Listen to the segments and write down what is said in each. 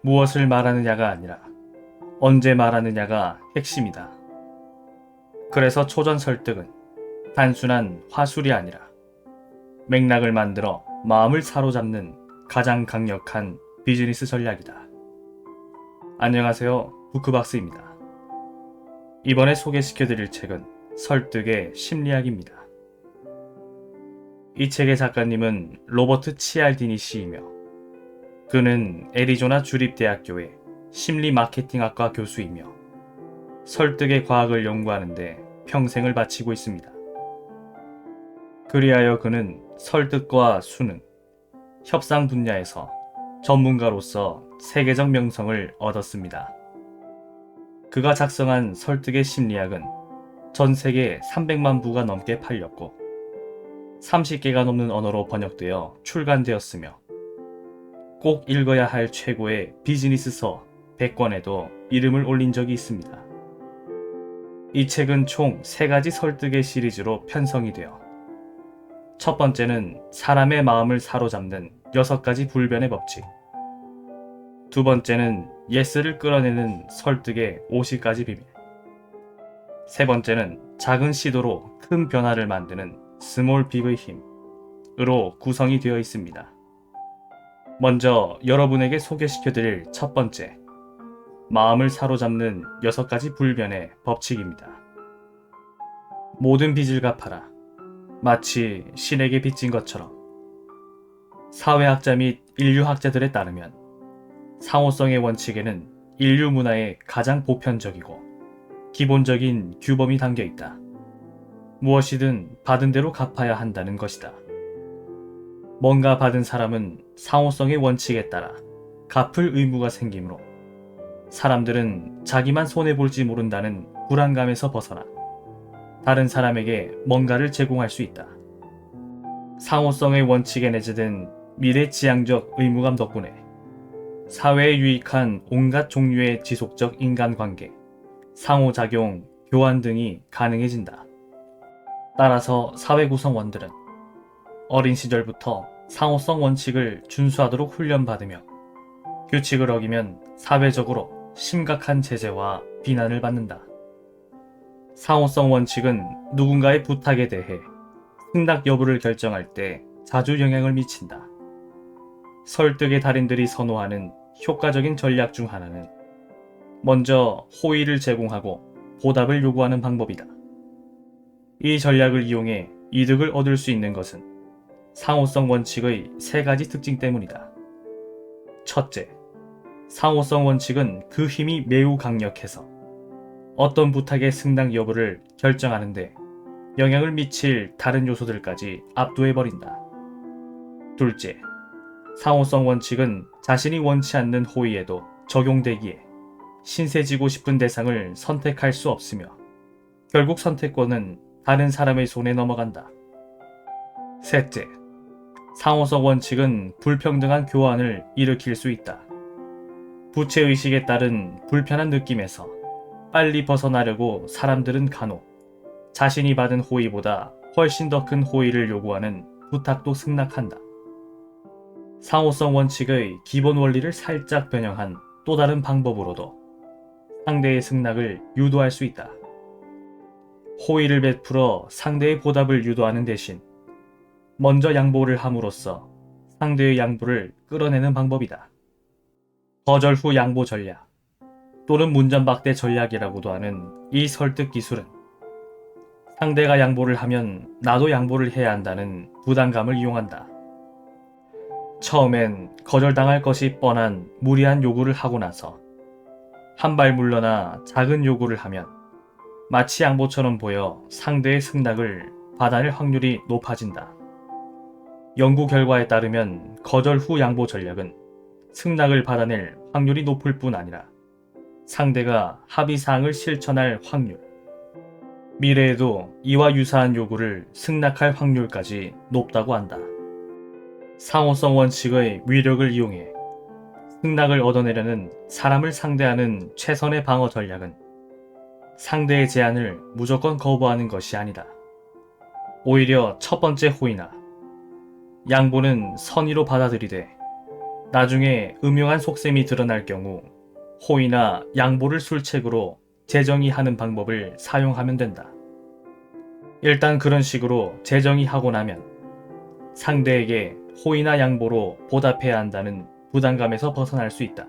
무엇을 말하느냐가 아니라 언제 말하느냐가 핵심이다. 그래서 초전 설득은 단순한 화술이 아니라 맥락을 만들어 마음을 사로잡는 가장 강력한 비즈니스 전략이다. 안녕하세요, 부크박스입니다. 이번에 소개시켜드릴 책은 설득의 심리학입니다. 이 책의 작가님은 로버트 치알디니 씨이며 그는 애리조나 주립대학교의 심리 마케팅학과 교수이며 설득의 과학을 연구하는데 평생을 바치고 있습니다. 그리하여 그는 설득과 수능, 협상 분야에서 전문가로서 세계적 명성을 얻었습니다. 그가 작성한 설득의 심리학은 전 세계 300만 부가 넘게 팔렸고 30개가 넘는 언어로 번역되어 출간되었으며 꼭 읽어야 할 최고의 비즈니스서 100권에도 이름을 올린 적이 있습니다. 이 책은 총 3가지 설득의 시리즈로 편성이 되어 첫 번째는 사람의 마음을 사로잡는 6가지 불변의 법칙, 두 번째는 예스를 끌어내는 설득의 50가지 비밀, 세 번째는 작은 시도로 큰 변화를 만드는 스몰 빅의 힘으로 구성이 되어 있습니다. 먼저 여러분에게 소개시켜드릴 첫 번째, 마음을 사로잡는 6가지 불변의 법칙입니다. 모든 빚을 갚아라. 마치 신에게 빚진 것처럼. 사회학자 및 인류학자들에 따르면 상호성의 원칙에는 인류 문화의 가장 보편적이고 기본적인 규범이 담겨 있다. 무엇이든 받은 대로 갚아야 한다는 것이다. 뭔가 받은 사람은 상호성의 원칙에 따라 갚을 의무가 생기므로 사람들은 자기만 손해볼지 모른다는 불안감에서 벗어나 다른 사람에게 뭔가를 제공할 수 있다. 상호성의 원칙에 내재된 미래지향적 의무감 덕분에 사회에 유익한 온갖 종류의 지속적 인간관계, 상호작용, 교환 등이 가능해진다. 따라서 사회 구성원들은 어린 시절부터 상호성 원칙을 준수하도록 훈련받으며 규칙을 어기면 사회적으로 심각한 제재와 비난을 받는다. 상호성 원칙은 누군가의 부탁에 대해 승낙 여부를 결정할 때 자주 영향을 미친다. 설득의 달인들이 선호하는 효과적인 전략 중 하나는 먼저 호의를 제공하고 보답을 요구하는 방법이다. 이 전략을 이용해 이득을 얻을 수 있는 것은 상호성 원칙의 3가지 특징 때문이다. 첫째, 상호성 원칙은 그 힘이 매우 강력해서 어떤 부탁의 승낙 여부를 결정하는데 영향을 미칠 다른 요소들까지 압도해버린다. 둘째, 상호성 원칙은 자신이 원치 않는 호의에도 적용되기에 신세지고 싶은 대상을 선택할 수 없으며 결국 선택권은 다른 사람의 손에 넘어간다. 셋째, 상호성 원칙은 불평등한 교환을 일으킬 수 있다. 부채의식에 따른 불편한 느낌에서 빨리 벗어나려고 사람들은 간혹 자신이 받은 호의보다 훨씬 더 큰 호의를 요구하는 부탁도 승낙한다. 상호성 원칙의 기본 원리를 살짝 변형한 또 다른 방법으로도 상대의 승낙을 유도할 수 있다. 호의를 베풀어 상대의 보답을 유도하는 대신 먼저 양보를 함으로써 상대의 양보를 끌어내는 방법이다. 거절 후 양보 전략 또는 문전박대 전략이라고도 하는 이 설득 기술은 상대가 양보를 하면 나도 양보를 해야 한다는 부담감을 이용한다. 처음엔 거절당할 것이 뻔한 무리한 요구를 하고 나서 한 발 물러나 작은 요구를 하면 마치 양보처럼 보여 상대의 승낙을 받아낼 확률이 높아진다. 연구 결과에 따르면 거절 후 양보 전략은 승낙을 받아낼 확률이 높을 뿐 아니라 상대가 합의사항을 실천할 확률, 미래에도 이와 유사한 요구를 승낙할 확률까지 높다고 한다. 상호성 원칙의 위력을 이용해 승낙을 얻어내려는 사람을 상대하는 최선의 방어 전략은 상대의 제안을 무조건 거부하는 것이 아니다. 오히려 첫 번째 호의나 양보는 선의로 받아들이되 나중에 음흉한 속셈이 드러날 경우 호의나 양보를 술책으로 재정의하는 방법을 사용하면 된다. 일단 그런 식으로 재정의하고 나면 상대에게 호의나 양보로 보답해야 한다는 부담감에서 벗어날 수 있다.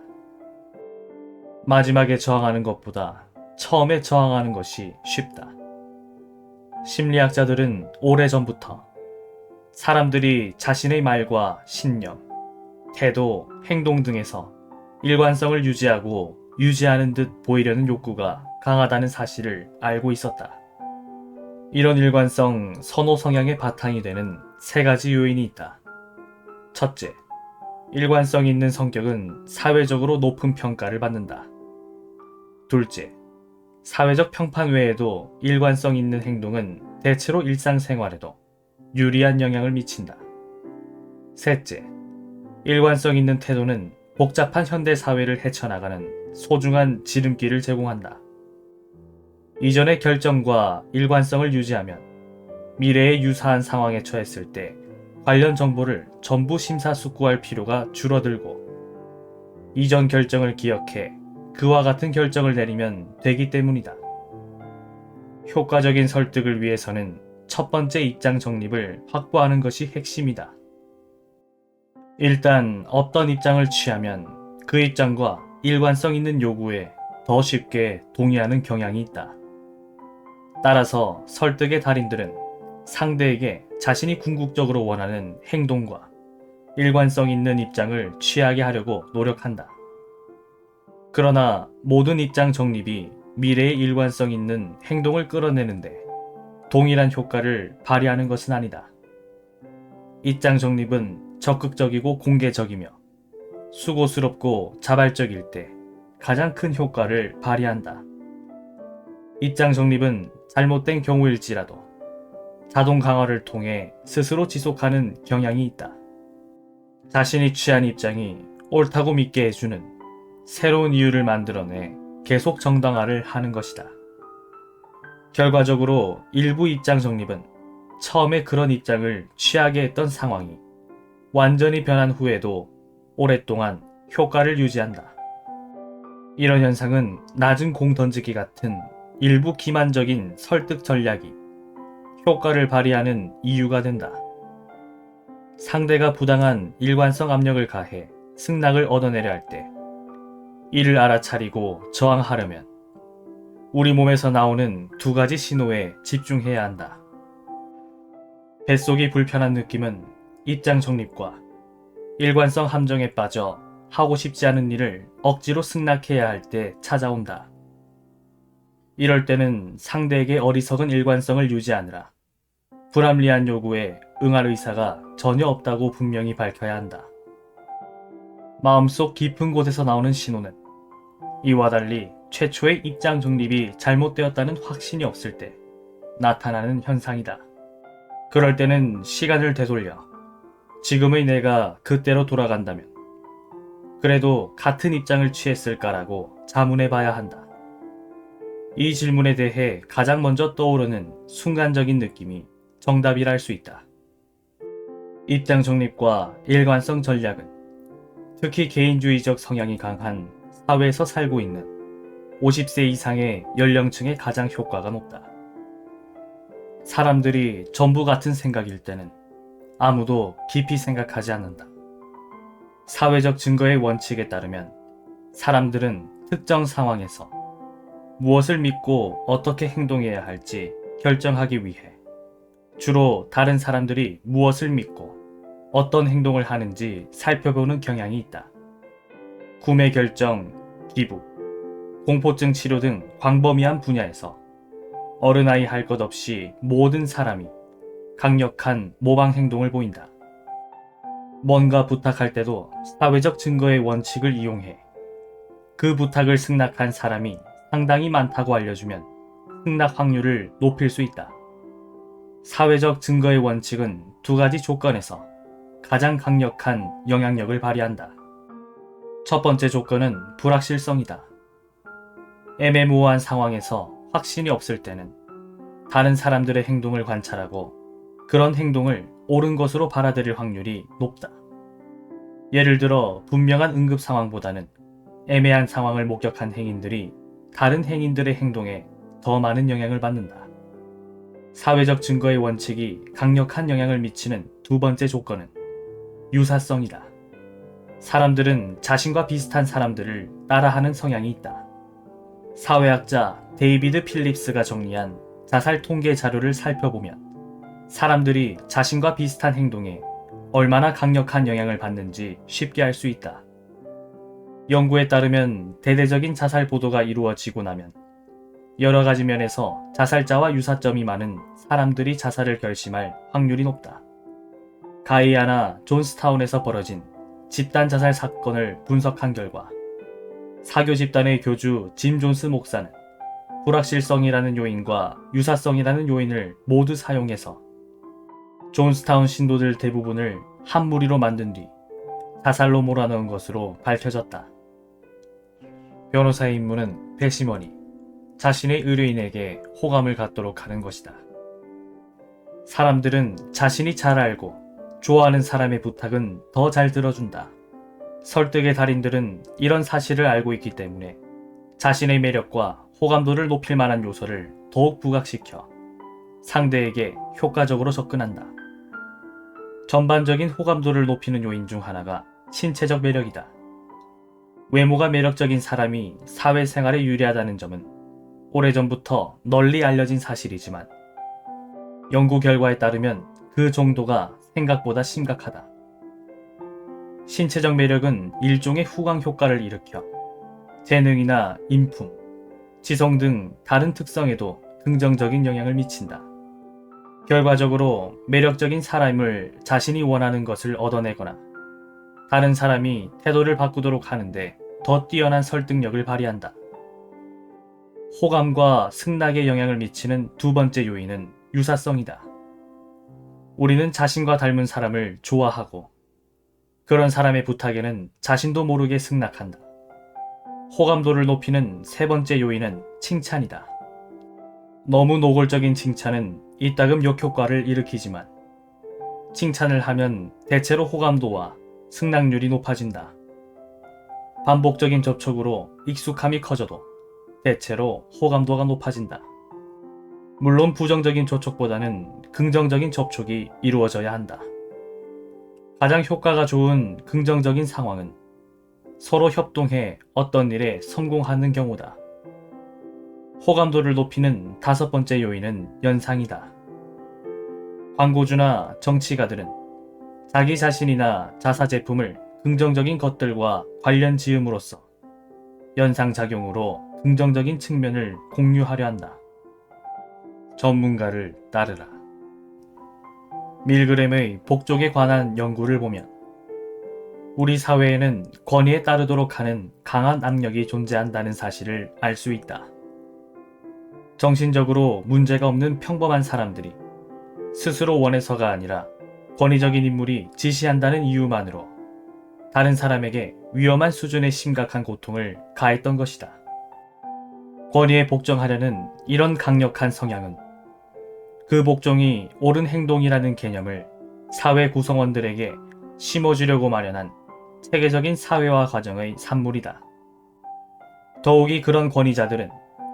마지막에 저항하는 것보다 처음에 저항하는 것이 쉽다. 심리학자들은 오래전부터 사람들이 자신의 말과 신념, 태도, 행동 등에서 일관성을 유지하고 유지하는 듯 보이려는 욕구가 강하다는 사실을 알고 있었다. 이런 일관성, 선호 성향의 바탕이 되는 세 가지 요인이 있다. 첫째, 일관성 있는 성격은 사회적으로 높은 평가를 받는다. 둘째, 사회적 평판 외에도 일관성 있는 행동은 대체로 일상생활에도 유리한 영향을 미친다. 셋째, 일관성 있는 태도는 복잡한 현대 사회를 헤쳐나가는 소중한 지름길을 제공한다. 이전의 결정과 일관성을 유지하면 미래에 유사한 상황에 처했을 때 관련 정보를 전부 심사숙고할 필요가 줄어들고 이전 결정을 기억해 그와 같은 결정을 내리면 되기 때문이다. 효과적인 설득을 위해서는 첫 번째 입장 정립을 확보하는 것이 핵심이다. 일단 어떤 입장을 취하면 그 입장과 일관성 있는 요구에 더 쉽게 동의하는 경향이 있다. 따라서 설득의 달인들은 상대에게 자신이 궁극적으로 원하는 행동과 일관성 있는 입장을 취하게 하려고 노력한다. 그러나 모든 입장 정립이 미래의 일관성 있는 행동을 끌어내는데 동일한 효과를 발휘하는 것은 아니다. 입장 정립은 적극적이고 공개적이며 수고스럽고 자발적일 때 가장 큰 효과를 발휘한다. 입장 정립은 잘못된 경우일지라도 자동 강화를 통해 스스로 지속하는 경향이 있다. 자신이 취한 입장이 옳다고 믿게 해주는 새로운 이유를 만들어내 계속 정당화를 하는 것이다. 결과적으로 일부 입장 정립은 처음에 그런 입장을 취하게 했던 상황이 완전히 변한 후에도 오랫동안 효과를 유지한다. 이런 현상은 낮은 공 던지기 같은 일부 기만적인 설득 전략이 효과를 발휘하는 이유가 된다. 상대가 부당한 일관성 압력을 가해 승낙을 얻어내려 할 때 이를 알아차리고 저항하려면 우리 몸에서 나오는 두 가지 신호에 집중해야 한다. 뱃속이 불편한 느낌은 입장 정립과 일관성 함정에 빠져 하고 싶지 않은 일을 억지로 승낙해야 할 때 찾아온다. 이럴 때는 상대에게 어리석은 일관성을 유지하느라 불합리한 요구에 응할 의사가 전혀 없다고 분명히 밝혀야 한다. 마음속 깊은 곳에서 나오는 신호는 이와 달리 최초의 입장 정립이 잘못되었다는 확신이 없을 때 나타나는 현상이다. 그럴 때는 시간을 되돌려 지금의 내가 그때로 돌아간다면 그래도 같은 입장을 취했을까라고 자문해 봐야 한다. 이 질문에 대해 가장 먼저 떠오르는 순간적인 느낌이 정답이라 할 수 있다. 입장 정립과 일관성 전략은 특히 개인주의적 성향이 강한 사회에서 살고 있는 50세 이상의 연령층에 가장 효과가 높다. 사람들이 전부 같은 생각일 때는 아무도 깊이 생각하지 않는다. 사회적 증거의 원칙에 따르면 사람들은 특정 상황에서 무엇을 믿고 어떻게 행동해야 할지 결정하기 위해 주로 다른 사람들이 무엇을 믿고 어떤 행동을 하는지 살펴보는 경향이 있다. 구매 결정, 기부, 공포증 치료 등 광범위한 분야에서 어른아이 할 것 없이 모든 사람이 강력한 모방 행동을 보인다. 뭔가 부탁할 때도 사회적 증거의 원칙을 이용해 그 부탁을 승낙한 사람이 상당히 많다고 알려주면 승낙 확률을 높일 수 있다. 사회적 증거의 원칙은 두 가지 조건에서 가장 강력한 영향력을 발휘한다. 첫 번째 조건은 불확실성이다. 애매모호한 상황에서 확신이 없을 때는 다른 사람들의 행동을 관찰하고 그런 행동을 옳은 것으로 받아들일 확률이 높다. 예를 들어 분명한 응급 상황보다는 애매한 상황을 목격한 행인들이 다른 행인들의 행동에 더 많은 영향을 받는다. 사회적 증거의 원칙이 강력한 영향을 미치는 두 번째 조건은 유사성이다. 사람들은 자신과 비슷한 사람들을 따라하는 성향이 있다. 사회학자 데이비드 필립스가 정리한 자살 통계 자료를 살펴보면 사람들이 자신과 비슷한 행동에 얼마나 강력한 영향을 받는지 쉽게 알 수 있다. 연구에 따르면 대대적인 자살 보도가 이루어지고 나면 여러 가지 면에서 자살자와 유사점이 많은 사람들이 자살을 결심할 확률이 높다. 가이아나 존스타운에서 벌어진 집단 자살 사건을 분석한 결과 사교 집단의 교주 짐 존스 목사는 불확실성이라는 요인과 유사성이라는 요인을 모두 사용해서 존스타운 신도들 대부분을 한 무리로 만든 뒤 자살로 몰아넣은 것으로 밝혀졌다. 변호사의 임무는 배심원이 자신의 의뢰인에게 호감을 갖도록 하는 것이다. 사람들은 자신이 잘 알고 좋아하는 사람의 부탁은 더 잘 들어준다. 설득의 달인들은 이런 사실을 알고 있기 때문에 자신의 매력과 호감도를 높일 만한 요소를 더욱 부각시켜 상대에게 효과적으로 접근한다. 전반적인 호감도를 높이는 요인 중 하나가 신체적 매력이다. 외모가 매력적인 사람이 사회생활에 유리하다는 점은 오래전부터 널리 알려진 사실이지만 연구 결과에 따르면 그 정도가 생각보다 심각하다. 신체적 매력은 일종의 후광 효과를 일으켜 재능이나 인품, 지성 등 다른 특성에도 긍정적인 영향을 미친다. 결과적으로 매력적인 사람을 자신이 원하는 것을 얻어내거나 다른 사람이 태도를 바꾸도록 하는데 더 뛰어난 설득력을 발휘한다. 호감과 승낙에 영향을 미치는 두 번째 요인은 유사성이다. 우리는 자신과 닮은 사람을 좋아하고 그런 사람의 부탁에는 자신도 모르게 승낙한다. 호감도를 높이는 세 번째 요인은 칭찬이다. 너무 노골적인 칭찬은 이따금 역효과를 일으키지만 칭찬을 하면 대체로 호감도와 승낙률이 높아진다. 반복적인 접촉으로 익숙함이 커져도 대체로 호감도가 높아진다. 물론 부정적인 접촉보다는 긍정적인 접촉이 이루어져야 한다. 가장 효과가 좋은 긍정적인 상황은 서로 협동해 어떤 일에 성공하는 경우다. 호감도를 높이는 다섯 번째 요인은 연상이다. 광고주나 정치가들은 자기 자신이나 자사 제품을 긍정적인 것들과 관련 지음으로써 연상작용으로 긍정적인 측면을 공유하려 한다. 전문가를 따르라. 밀그램의 복종에 관한 연구를 보면 우리 사회에는 권위에 따르도록 하는 강한 압력이 존재한다는 사실을 알 수 있다. 정신적으로 문제가 없는 평범한 사람들이 스스로 원해서가 아니라 권위적인 인물이 지시한다는 이유만으로 다른 사람에게 위험한 수준의 심각한 고통을 가했던 것이다. 권위에 복종하려는 이런 강력한 성향은 그 복종이 옳은 행동이라는 개념을 사회 구성원들에게 심어주려고 마련한 체계적인 사회화 과정의 산물이다. 더욱이 그런 권위자들은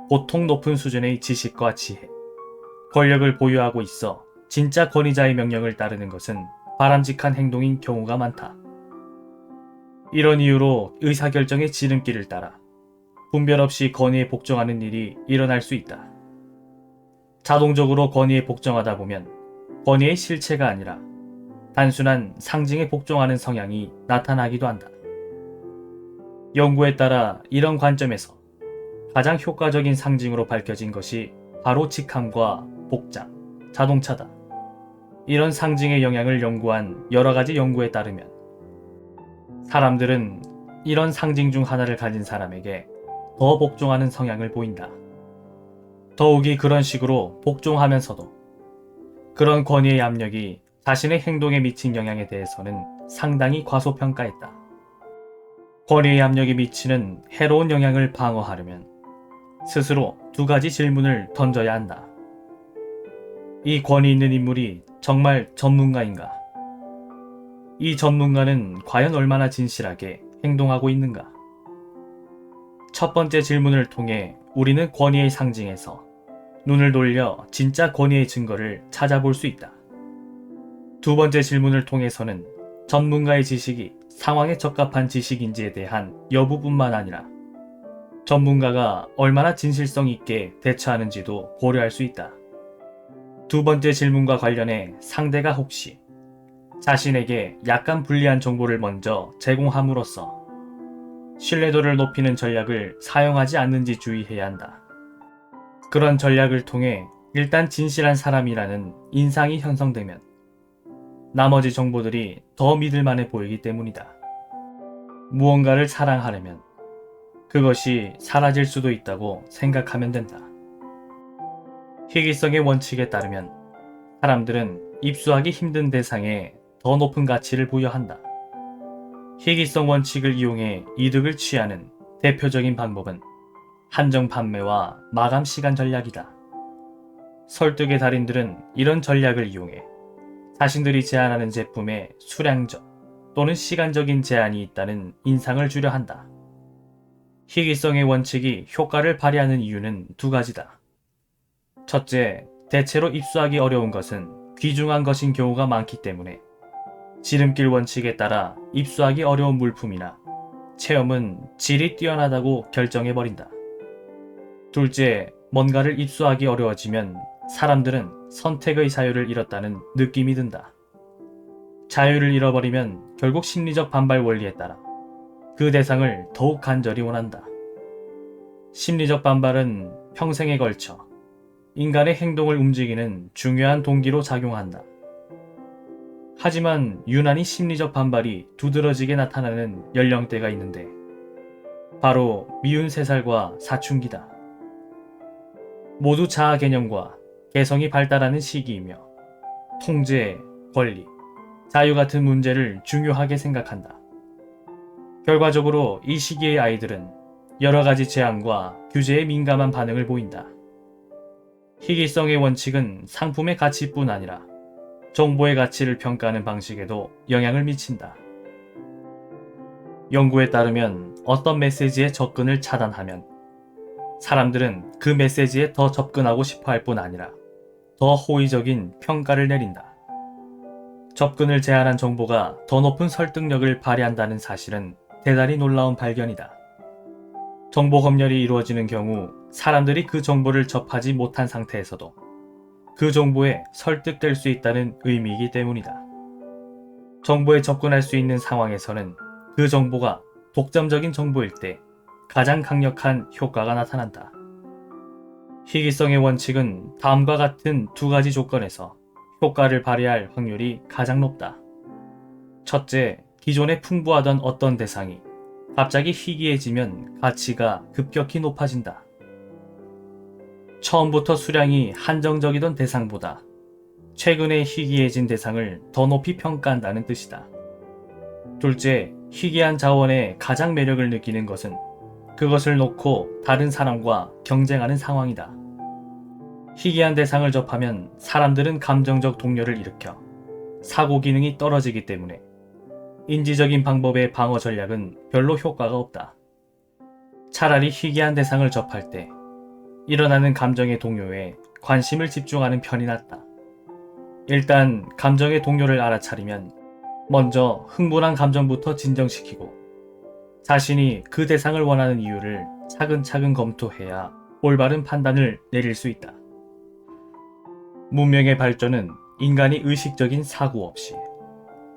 보통 높은 수준의 지식과 지혜, 권력을 보유하고 있어 진짜 권위자의 명령을 따르는 것은 바람직한 행동인 경우가 많다. 이런 이유로 의사결정의 지름길을 따라 분별 없이 권위에 복종하는 일이 일어날 수 있다. 자동적으로 권위에 복종하다 보면 권위의 실체가 아니라 단순한 상징에 복종하는 성향이 나타나기도 한다. 연구에 따라 이런 관점에서 가장 효과적인 상징으로 밝혀진 것이 바로 직함과 복장, 자동차다. 이런 상징의 영향을 연구한 여러 가지 연구에 따르면 사람들은 이런 상징 중 하나를 가진 사람에게 더 복종하는 성향을 보인다. 더욱이 그런 식으로 복종하면서도 그런 권위의 압력이 자신의 행동에 미친 영향에 대해서는 상당히 과소평가했다. 권위의 압력이 미치는 해로운 영향을 방어하려면 스스로 두 가지 질문을 던져야 한다. 이 권위 있는 인물이 정말 전문가인가? 이 전문가는 과연 얼마나 진실하게 행동하고 있는가? 첫 번째 질문을 통해 우리는 권위의 상징에서 눈을 돌려 진짜 권위의 증거를 찾아볼 수 있다. 두 번째 질문을 통해서는 전문가의 지식이 상황에 적합한 지식인지에 대한 여부뿐만 아니라 전문가가 얼마나 진실성 있게 대처하는지도 고려할 수 있다. 두 번째 질문과 관련해 상대가 혹시 자신에게 약간 불리한 정보를 먼저 제공함으로써 신뢰도를 높이는 전략을 사용하지 않는지 주의해야 한다. 그런 전략을 통해 일단 진실한 사람이라는 인상이 형성되면 나머지 정보들이 더 믿을만해 보이기 때문이다. 무언가를 사랑하려면 그것이 사라질 수도 있다고 생각하면 된다. 희귀성의 원칙에 따르면 사람들은 입수하기 힘든 대상에 더 높은 가치를 부여한다. 희귀성 원칙을 이용해 이득을 취하는 대표적인 방법은 한정 판매와 마감 시간 전략이다. 설득의 달인들은 이런 전략을 이용해 자신들이 제안하는 제품에 수량적 또는 시간적인 제한이 있다는 인상을 주려 한다. 희귀성의 원칙이 효과를 발휘하는 이유는 두 가지다. 첫째, 대체로 입수하기 어려운 것은 귀중한 것인 경우가 많기 때문에 지름길 원칙에 따라 입수하기 어려운 물품이나 체험은 질이 뛰어나다고 결정해버린다. 둘째, 뭔가를 입수하기 어려워지면 사람들은 선택의 자유를 잃었다는 느낌이 든다. 자유를 잃어버리면 결국 심리적 반발 원리에 따라 그 대상을 더욱 간절히 원한다. 심리적 반발은 평생에 걸쳐 인간의 행동을 움직이는 중요한 동기로 작용한다. 하지만 유난히 심리적 반발이 두드러지게 나타나는 연령대가 있는데 바로 미운 3살과 사춘기다. 모두 자아 개념과 개성이 발달하는 시기이며 통제, 권리, 자유 같은 문제를 중요하게 생각한다. 결과적으로 이 시기의 아이들은 여러 가지 제한과 규제에 민감한 반응을 보인다. 희귀성의 원칙은 상품의 가치뿐 아니라 정보의 가치를 평가하는 방식에도 영향을 미친다. 연구에 따르면 어떤 메시지에 접근을 차단하면 사람들은 그 메시지에 더 접근하고 싶어 할 뿐 아니라 더 호의적인 평가를 내린다. 접근을 제한한 정보가 더 높은 설득력을 발휘한다는 사실은 대단히 놀라운 발견이다. 정보 검열이 이루어지는 경우 사람들이 그 정보를 접하지 못한 상태에서도 그 정보에 설득될 수 있다는 의미이기 때문이다. 정보에 접근할 수 있는 상황에서는 그 정보가 독점적인 정보일 때 가장 강력한 효과가 나타난다. 희귀성의 원칙은 다음과 같은 두 가지 조건에서 효과를 발휘할 확률이 가장 높다. 첫째, 기존에 풍부하던 어떤 대상이 갑자기 희귀해지면 가치가 급격히 높아진다. 처음부터 수량이 한정적이던 대상보다 최근에 희귀해진 대상을 더 높이 평가한다는 뜻이다. 둘째, 희귀한 자원의 가장 매력을 느끼는 것은 그것을 놓고 다른 사람과 경쟁하는 상황이다. 희귀한 대상을 접하면 사람들은 감정적 동요를 일으켜 사고 기능이 떨어지기 때문에 인지적인 방법의 방어 전략은 별로 효과가 없다. 차라리 희귀한 대상을 접할 때 일어나는 감정의 동요에 관심을 집중하는 편이 낫다. 일단 감정의 동요를 알아차리면 먼저 흥분한 감정부터 진정시키고 자신이 그 대상을 원하는 이유를 차근차근 검토해야 올바른 판단을 내릴 수 있다. 문명의 발전은 인간이 의식적인 사고 없이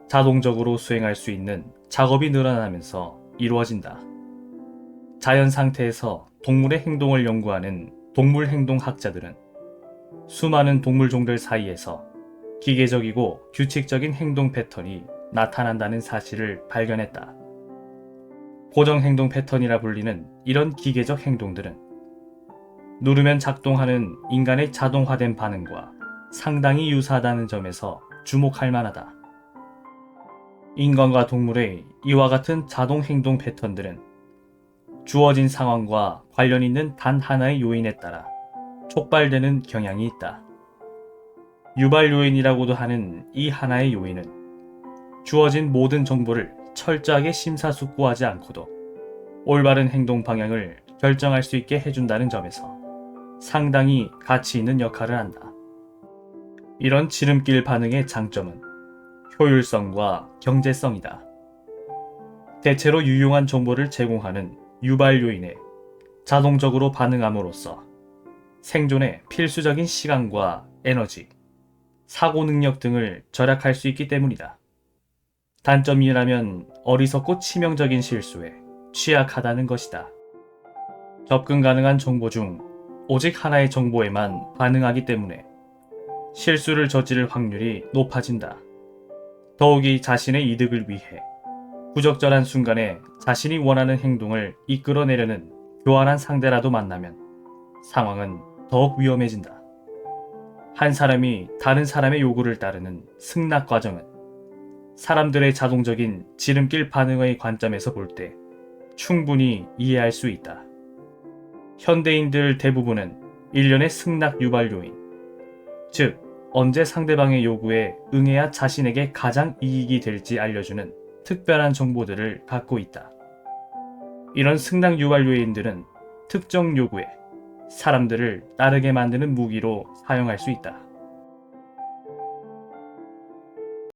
자동적으로 수행할 수 있는 작업이 늘어나면서 이루어진다. 자연 상태에서 동물의 행동을 연구하는 동물행동학자들은 수많은 동물종들 사이에서 기계적이고 규칙적인 행동 패턴이 나타난다는 사실을 발견했다. 고정행동 패턴이라 불리는 이런 기계적 행동들은 누르면 작동하는 인간의 자동화된 반응과 상당히 유사하다는 점에서 주목할 만하다. 인간과 동물의 이와 같은 자동 행동 패턴들은 주어진 상황과 관련 있는 단 하나의 요인에 따라 촉발되는 경향이 있다. 유발 요인이라고도 하는 이 하나의 요인은 주어진 모든 정보를 철저하게 심사숙고하지 않고도 올바른 행동 방향을 결정할 수 있게 해준다는 점에서 상당히 가치 있는 역할을 한다. 이런 지름길 반응의 장점은 효율성과 경제성이다. 대체로 유용한 정보를 제공하는 유발 요인에 자동적으로 반응함으로써 생존에 필수적인 시간과 에너지, 사고 능력 등을 절약할 수 있기 때문이다. 단점이라면 어리석고 치명적인 실수에 취약하다는 것이다. 접근 가능한 정보 중 오직 하나의 정보에만 반응하기 때문에 실수를 저지를 확률이 높아진다. 더욱이 자신의 이득을 위해 부적절한 순간에 자신이 원하는 행동을 이끌어내려는 교활한 상대라도 만나면 상황은 더욱 위험해진다. 한 사람이 다른 사람의 요구를 따르는 승낙 과정은 사람들의 자동적인 지름길 반응의 관점에서 볼 때 충분히 이해할 수 있다. 현대인들 대부분은 일련의 승낙 유발 요인, 즉 언제 상대방의 요구에 응해야 자신에게 가장 이익이 될지 알려주는 특별한 정보들을 갖고 있다. 이런 승낙 유발 요인들은 특정 요구에 사람들을 따르게 만드는 무기로 사용할 수 있다.